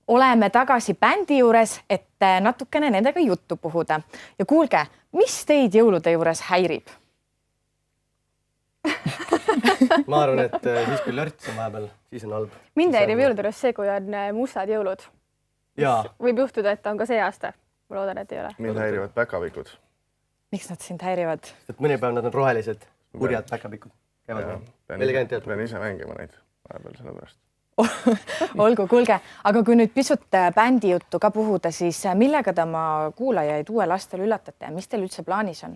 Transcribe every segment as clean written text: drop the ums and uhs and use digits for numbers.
oleme tagasi bändi juures, et natukene nendega juttu puhuda. Ja kuulge, mis teid jõulude juures häirib? Ma arvan, et siis kui lörts on vahepeal, siis on halb. Mind häirib jõulude juures see, kui on mustad jõulud. Võib juhtuda, et on ka see aasta. Ma loodan, et ei ole. Mind häirivad päkapikud. Miks nad sind häirivad? Sest mõni päev nad on rohelised, kurjad päkapikud. Pean ise mängima neid vahepeal selle pärast. Olgu, kuulge, aga kui nüüd pisut bändi juttu ka puhuda, siis millega te oma kuulajaid uuel aastal üllatate ja mis teil üldse plaanis on?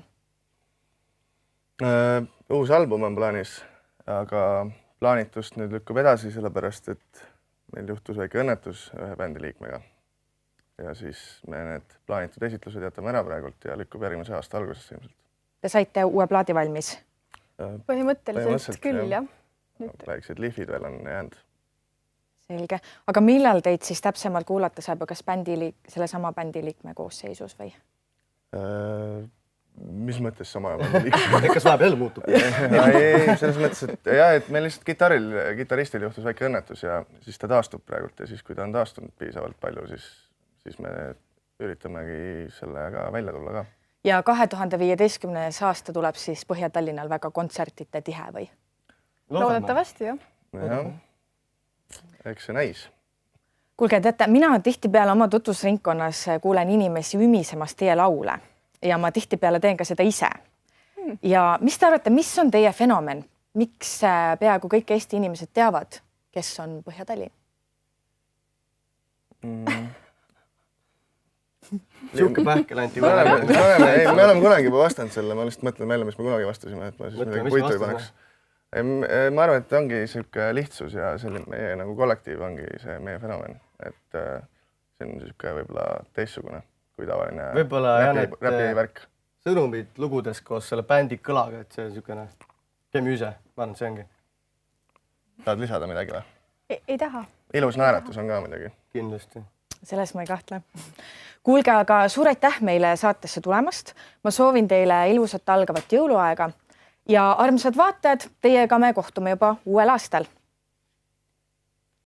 Uus album on plaanis, aga plaanitust nüüd lükkub edasi sellepärast, et meil juhtus väike õnnetus ühe bändi liikmega. Ja siis me need plaanitud esitlused jätame ära praegult ja lükkub järgmise aasta algusesse ilmselt. Te saite uue plaadi valmis? Põhimõtteliselt küll, jah. Väiksed lihvid veel on jäänud. Selge. Aga millal teid siis täpsemalt kuulata saab, kas selle sama bändi liikme koosseisus või? Mis mõttes sama bändi liikme? Kas vahepeal muutub? Ei, selles mõttes, et meil lihtsalt kitaristil juhtus väike õnnetus ja siis ta taastub praegult ja siis, kui ta on taastunud piisavalt palju, siis me üritamegi sellega välja tulla ka. Ja 2015. aasta tuleb siis Põhja-Tallinnal väga kontsertite tihe või? Loodetavasti, jah. Jah, eks see näis. Kuulge, teate, mina tihtipeale oma tutvusringkonnas kuulen inimesi ümisemas teie laule ja ma tihtipeale teen ka seda ise. Ja mis te arvate, mis on teie fenomen? Miks peaaegu kõik Eesti inimesed teavad, kes on Põhja-Tallinn? Siuke pähkel anti. Me oleme kunagi juba vastanud selle, ma lihtsalt mõtlen meile, mis me kunagi vastasime, et ma siis midagi puitu ei paneks. Ma arvan, et ongi siuke lihtsus ja selline meie nagu kollektiiv ongi see meie fenomen, et see on siuke võib-olla teistsugune kui tavaline räpi värk. Sõnumid lugudes koos selle bändi kõlaga, et see on siukene kemüüse, ma arvan, et see ongi. Tahad lisada midagi või? Ei taha. Ilus naeratus on ka midagi. Kindlasti. Selles ma ei kahtle. Kuulge, aga suur aitäh meile saatesse tulemast. Ma soovin teile ilusat algavat jõuluaega ja armsad vaatajad, teiega me kohtume juba uuel aastal.